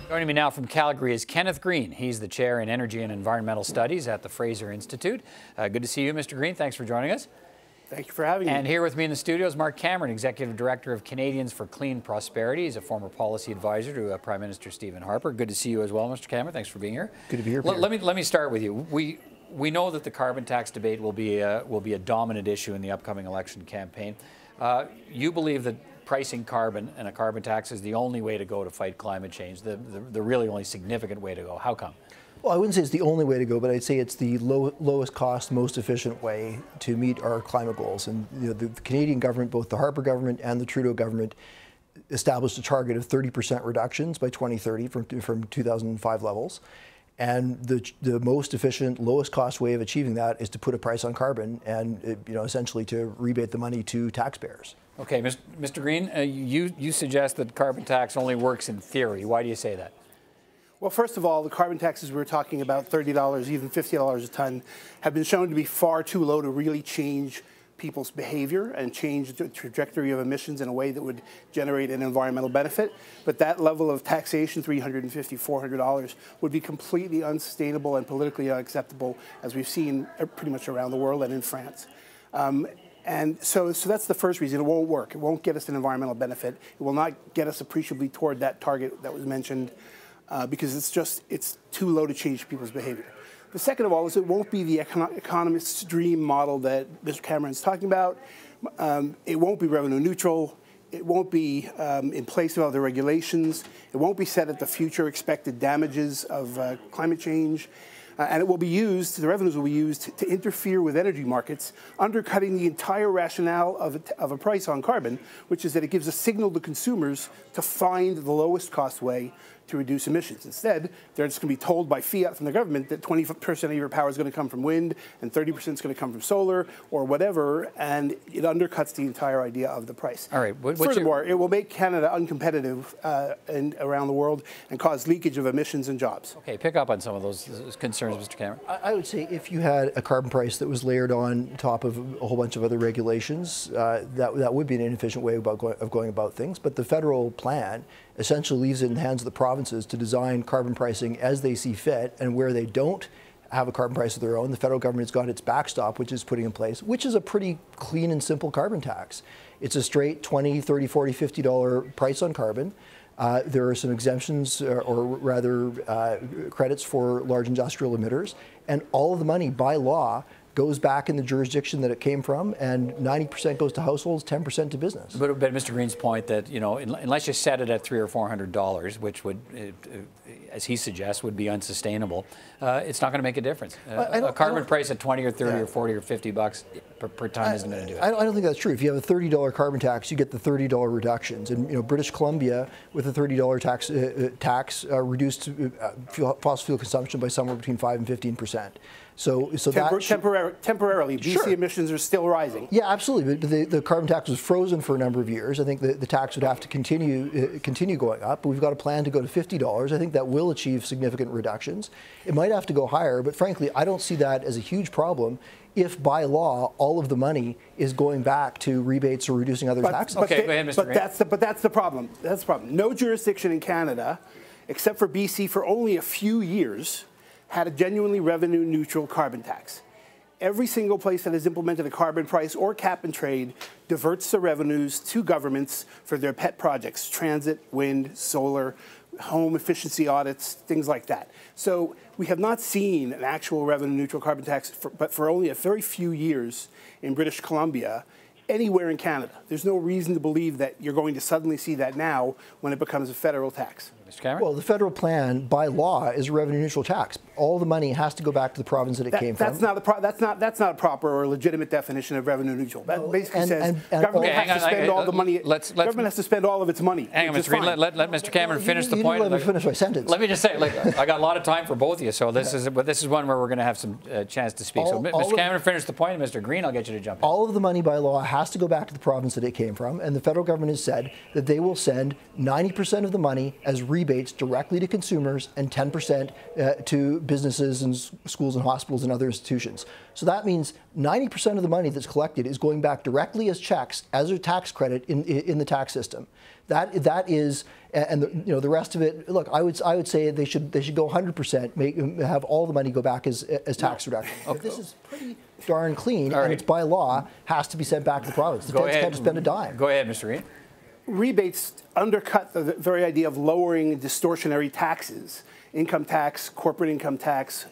Joining me now from Calgary is Kenneth Green. He's the chair in Energy and Environmental Studies at the Fraser Institute. Good to see you, Mr. Green. Thanks for joining us. Thank you for having me. And here with me in the studio is Mark Cameron, Executive Director of Canadians for Clean Prosperity. He's a former policy advisor to Prime Minister Stephen Harper. Good to see you as well, Mr. Cameron. Thanks for being here. Good to be here, Peter. Let me start with you. We know that the carbon tax debate will be a dominant issue in the upcoming election campaign. You believe that pricing carbon and a carbon tax is the only way to go to fight climate change, the really only significant way to go. How come? Well, I wouldn't say it's the only way to go, but I'd say it's the lowest cost, most efficient way to meet our climate goals. And the Canadian government, both the Harper government and the Trudeau government, established a target of 30% reductions by 2030 from 2005 levels. And the most efficient, lowest cost way of achieving that is to put a price on carbon and essentially to rebate the money to taxpayers. Okay, Mr. Green, you suggest that carbon tax only works in theory. Why do you say that? Well, first of all, the carbon taxes we were talking about, $30, even $50 a ton, have been shown to be far too low to really change people's behavior and change the trajectory of emissions in a way that would generate an environmental benefit. But that level of taxation, $350, $400, would be completely unsustainable and politically unacceptable, as we've seen pretty much around the world and in France. And so that's the first reason. It won't work. It won't get us an environmental benefit. It will not get us appreciably toward that target that was mentioned because it's too low to change people's behavior. The second of all is it won't be the economist's dream model that Mr. Cameron's talking about. It won't be revenue neutral. It won't be in place of other regulations. It won't be set at the future expected damages of climate change. And it will be used, the revenues will be used to interfere with energy markets, undercutting the entire rationale of a price on carbon, which is that it gives a signal to consumers to find the lowest cost way to reduce emissions. Instead, they're just going to be told by fiat from the government that 20% of your power is going to come from wind and 30% is going to come from solar or whatever, and it undercuts the entire idea of the price. All right. Furthermore, it will make Canada uncompetitive around the world and cause leakage of emissions and jobs. Okay, pick up on some of those concerns, Mr. Cameron. I would say if you had a carbon price that was layered on top of a whole bunch of other regulations, that would be an inefficient way of going about things. But the federal plan essentially leaves it in the hands of the provinces to design carbon pricing as they see fit, and where they don't have a carbon price of their own, the federal government's got its backstop, which is putting in place, which is a pretty clean and simple carbon tax. It's a straight $20, $30, $40, $50 price on carbon. There are some exemptions, or rather credits for large industrial emitters, and all of the money by law goes back in the jurisdiction that it came from, and 90% goes to households, 10% to business. But Mr. Green's point that, unless you set it at $300 or $400, which would, as he suggests, would be unsustainable, it's not going to make a difference. A carbon price at 20 or 30 or 40 or 50 bucks per ton isn't going to do it. I don't think that's true. If you have a $30 carbon tax, you get the $30 reductions. And British Columbia, with a $30 tax, reduced fossil fuel consumption by somewhere between 5 and 15%. So temporarily, BC Sure. emissions are still rising. Yeah, absolutely. But the carbon tax was frozen for a number of years. I think the tax would have to continue going up. But we've got a plan to go to $50. I think that will achieve significant reductions. It might have to go higher, but frankly, I don't see that as a huge problem if by law all of the money is going back to rebates or reducing other taxes. Okay, go ahead, Mr. Green. But that's the problem. That's the problem. No jurisdiction in Canada, except for BC, for only a few years, had a genuinely revenue-neutral carbon tax. Every single place that has implemented a carbon price or cap and trade diverts the revenues to governments for their pet projects, transit, wind, solar, home efficiency audits, things like that. So we have not seen an actual revenue-neutral carbon tax, but for only a very few years in British Columbia, anywhere in Canada. There's no reason to believe that you're going to suddenly see that now when it becomes a federal tax. Mr. Cameron? Well, the federal plan, by law, is a revenue-neutral tax. All the money has to go back to the province that it came from. That's not a proper or legitimate definition of revenue-neutral. That basically says government has to spend all the money. Government has to spend all of its money. Hang on, Mr. Green. Let Mr. Cameron finish the point. Let me finish my sentence. Let me just say, I got a lot of time for both of you, so this is one where we're going to have some chance to speak. So, Mr. Cameron, finish the point, and Mr. Green, I'll get you to jump in. All of the money by law has to go back to the province that it came from, and the federal government has said that they will send 90% of the money as rebates directly to consumers and 10% to businesses and schools and hospitals and other institutions. So that means 90% of the money that's collected is going back directly as checks, as a tax credit in the tax system. That is, and the rest of it. Look, I would say they should go 100%, have all the money go back as tax reduction. Okay. This is pretty darn clean, and it's by law has to be sent back to the province. The feds can't spend a dime. Go ahead, Mr. Green. Rebates undercut the very idea of lowering distortionary taxes, income tax, corporate income tax,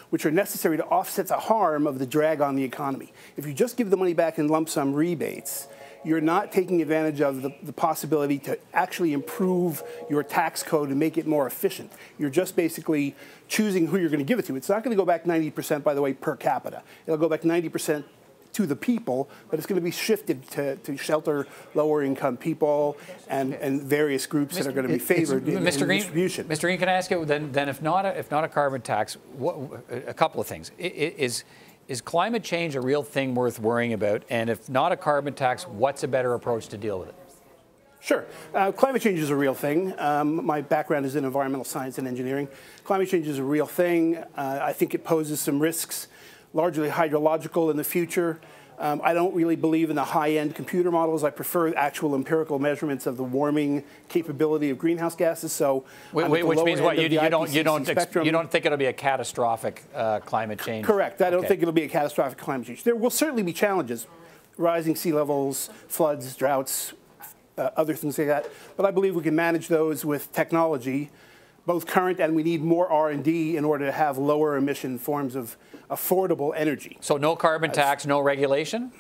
which are necessary to offset the harm of the drag on the economy. If you just give the money back in lump sum rebates, you're not taking advantage of the possibility to actually improve your tax code and make it more efficient. You're just basically choosing who you're going to give it to. It's not going to go back 90%, by the way, per capita. It'll go back 90% to the people, but it's going to be shifted to shelter lower income people and various groups that are going to be favored in distribution. Mr. Green, can I ask you then if not a carbon tax, a couple of things. Is climate change a real thing worth worrying about? And if not a carbon tax, what's a better approach to deal with it? Sure. Climate change is a real thing. My background is in environmental science and engineering. Climate change is a real thing. I think it poses some risks, largely hydrological in the future. I don't really believe in the high-end computer models. I prefer actual empirical measurements of the warming capability of greenhouse gases. So, which means what? You don't think it'll be a catastrophic climate change? Correct. I don't think it'll be a catastrophic climate change. There will certainly be challenges, rising sea levels, floods, droughts, other things like that. But I believe we can manage those with technology, both current, and we need more R&D in order to have lower emission forms of affordable energy. So no carbon tax, no regulation?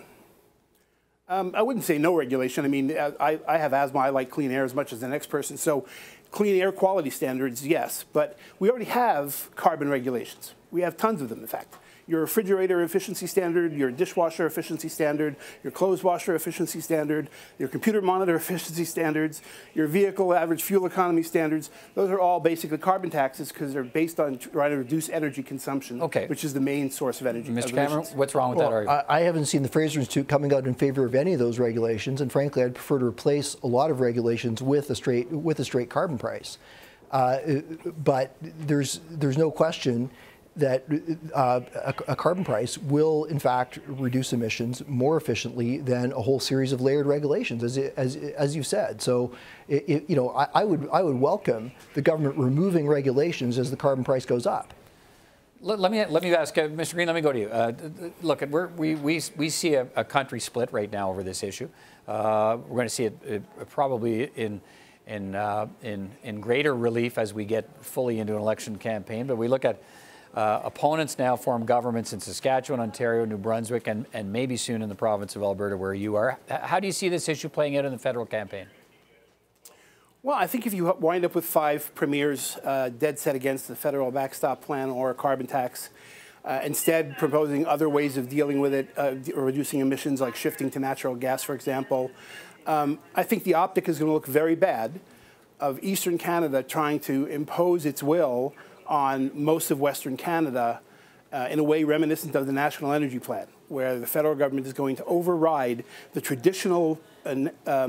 I wouldn't say no regulation. I mean, I have asthma. I like clean air as much as the next person. So clean air quality standards, yes. But we already have carbon regulations. We have tons of them, in fact. Your refrigerator efficiency standard, your dishwasher efficiency standard, your clothes washer efficiency standard, your computer monitor efficiency standards, your vehicle average fuel economy standards. Those are all basically carbon taxes because they're based on trying to reduce energy consumption, which is the main source of energy. Mr. Cameron, what's wrong with that argument? I haven't seen the Fraser Institute coming out in favor of any of those regulations, and frankly, I'd prefer to replace a lot of regulations with a straight carbon price. But there's no question that a carbon price will, in fact, reduce emissions more efficiently than a whole series of layered regulations, as you've said. So, I would welcome the government removing regulations as the carbon price goes up. Let me ask Mr. Green. Let me go to you. Look, we see a country split right now over this issue. We're going to see it probably in greater relief as we get fully into an election campaign. But we look at opponents now form governments in Saskatchewan, Ontario, New Brunswick, and maybe soon in the province of Alberta, where you are. How do you see this issue playing out in the federal campaign? Well, I think if you wind up with 5 premiers dead set against the federal backstop plan or a carbon tax, instead proposing other ways of dealing with it, reducing emissions like shifting to natural gas, for example, I think the optic is going to look very bad of Eastern Canada trying to impose its will on most of Western Canada in a way reminiscent of the National Energy Plan, where the federal government is going to override the traditional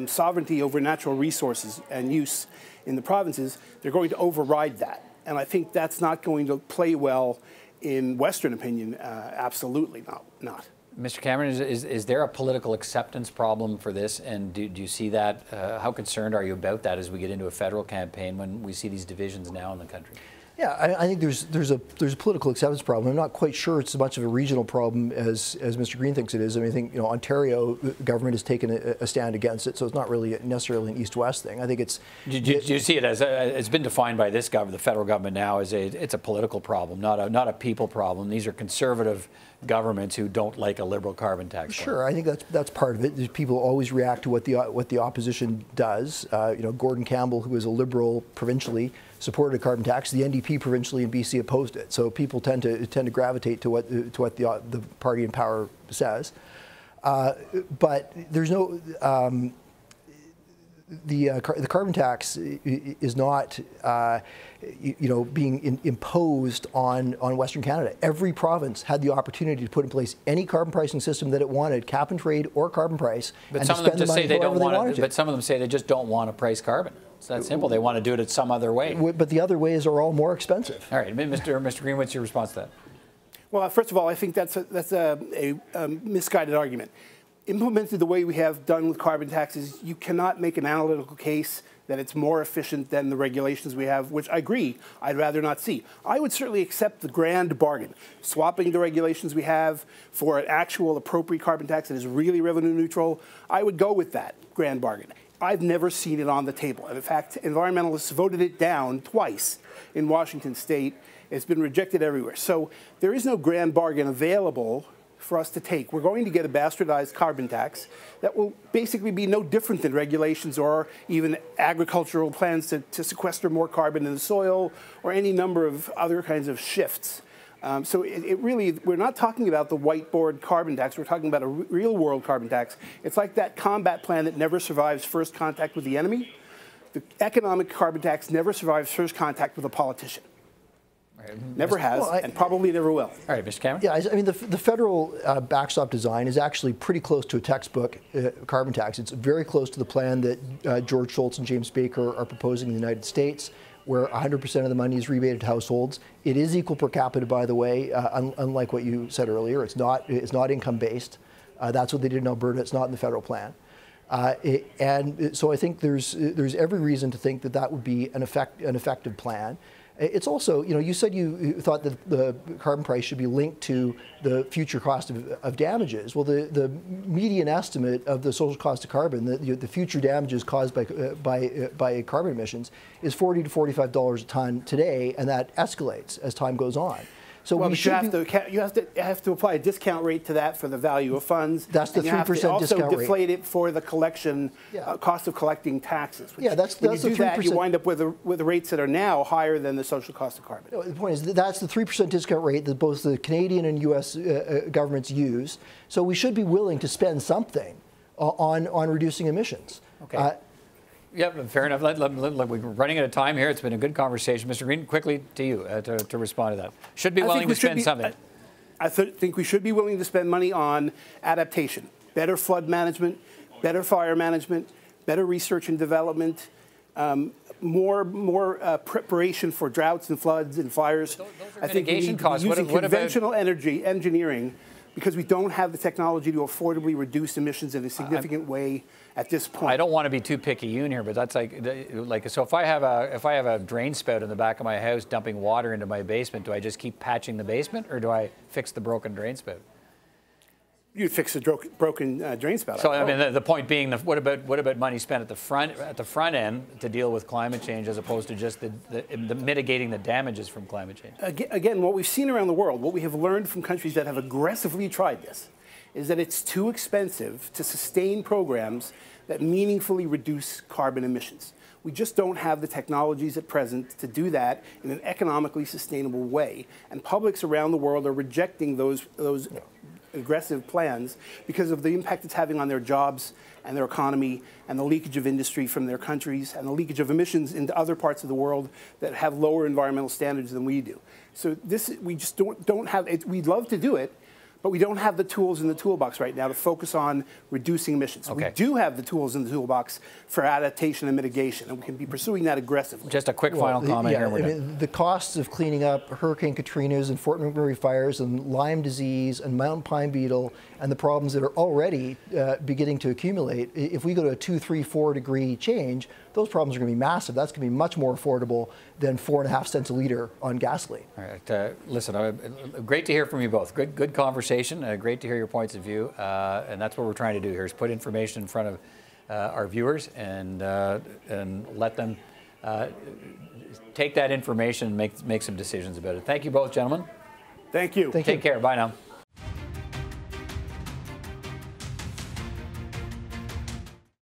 sovereignty over natural resources and use in the provinces. They're going to override that. And I think that's not going to play well in Western opinion, absolutely not. Mr. Cameron, is there a political acceptance problem for this? And do you see that? How concerned are you about that as we get into a federal campaign when we see these divisions now in the country? Yeah, I think there's a political acceptance problem. I'm not quite sure it's as much of a regional problem as Mr. Green thinks it is. I mean, I think Ontario government has taken a stand against it, so it's not really necessarily an East-West thing. I think it's. Do you see it as it's been defined by this government, the federal government now, as it's a political problem, not a people problem. These are conservative governments who don't like a liberal carbon tax. Sure, I think that's part of it. People always react to what the opposition does. Gordon Campbell, who is a liberal provincially, supported a carbon tax. The NDP provincially in BC opposed it. So people tend to gravitate to what the party in power says. But there's no. the carbon tax is not, being imposed on Western Canada. Every province had the opportunity to put in place any carbon pricing system that it wanted, cap and trade or carbon price, but and some to of them spend the just money say they don't however they want wanted to. to. But some of them say they just don't want to price carbon. It's that simple. They want to do it some other way. But the other ways are all more expensive. All right, Mr. Green, what's your response to that? Well, first of all, I think that's a misguided argument. Implemented the way we have done with carbon taxes, you cannot make an analytical case that it's more efficient than the regulations we have, which I agree, I'd rather not see. I would certainly accept the grand bargain, swapping the regulations we have for an actual appropriate carbon tax that is really revenue neutral. I would go with that grand bargain. I've never seen it on the table. And in fact, environmentalists voted it down twice in Washington state. It's been rejected everywhere. So there is no grand bargain available for us to take. We're going to get a bastardized carbon tax that will basically be no different than regulations or even agricultural plans to sequester more carbon in the soil or any number of other kinds of shifts. So it really, we're not talking about the whiteboard carbon tax. We're talking about a real world carbon tax. It's like that combat plan that never survives first contact with the enemy. The economic carbon tax never survives first contact with a politician. Never has, and probably never will. All right, Mr. Cameron? Yeah, I mean, the federal backstop design is actually pretty close to a textbook carbon tax. It's very close to the plan that George Shultz and James Baker are proposing in the United States, where 100% of the money is rebated to households. It is equal per capita, by the way, unlike what you said earlier. It's not income-based. That's what they did in Alberta. It's not in the federal plan. And so I think there's every reason to think that that would be an effective plan. It's also, you said you thought that the carbon price should be linked to the future cost of damages. Well, the median estimate of the social cost of carbon, the future damages caused by carbon emissions, is $40 to $45 a ton today, and that escalates as time goes on. So well, you have to apply a discount rate to that for the value of funds. That's the 3% discount rate. Also deflate it for the collection cost of collecting taxes. Yeah, that's the 3%. When you do that, you wind up with rates that are now higher than the social cost of carbon. No, the point is that's the 3% discount rate that both the Canadian and U.S. Governments use. So we should be willing to spend something on reducing emissions. Okay. Yeah, fair enough. We're running out of time here. It's been a good conversation. Mr. Green, quickly to you to respond to that. Should be willing to spend something. I think we should be willing to spend money on adaptation, better flood management, better fire management, better research and development, more preparation for droughts and floods and fires. Those are mitigation costs. Using conventional energy engineering, because we don't have the technology to affordably reduce emissions in a significant way at this point. I don't want to be too picky here, but that's like so if I have a drain spout in the back of my house dumping water into my basement, do I just keep patching the basement, or do I fix the broken drain spout? You'd fix the broken drain spout. So I mean, the point being, what about money spent at the front end to deal with climate change, as opposed to just the mitigating the damages from climate change? Again, what we've seen around the world, what we have learned from countries that have aggressively tried this, is that it's too expensive to sustain programs that meaningfully reduce carbon emissions. We just don't have the technologies at present to do that in an economically sustainable way. And publics around the world are rejecting those aggressive plans because of the impact it's having on their jobs and their economy, and the leakage of industry from their countries, and the leakage of emissions into other parts of the world that have lower environmental standards than we do. So we just don't have it. We'd love to do it, but we don't have the tools in the toolbox right now to focus on reducing emissions. Okay. We do have the tools in the toolbox for adaptation and mitigation, and we can be pursuing that aggressively. Just a quick final comment here. I mean, the costs of cleaning up Hurricane Katrina's and Fort McMurray fires and Lyme disease and mountain pine beetle and the problems that are already beginning to accumulate, if we go to a 2, 3, 4 degree change, those problems are going to be massive. That's going to be much more affordable than 4.5 cents a liter on gasoline. All right, listen, great to hear from you both. Good conversation. Great to hear your points of view, and that's what we're trying to do here: is put information in front of our viewers and let them take that information and make some decisions about it. Thank you both, gentlemen. Thank you. Take care. Bye now.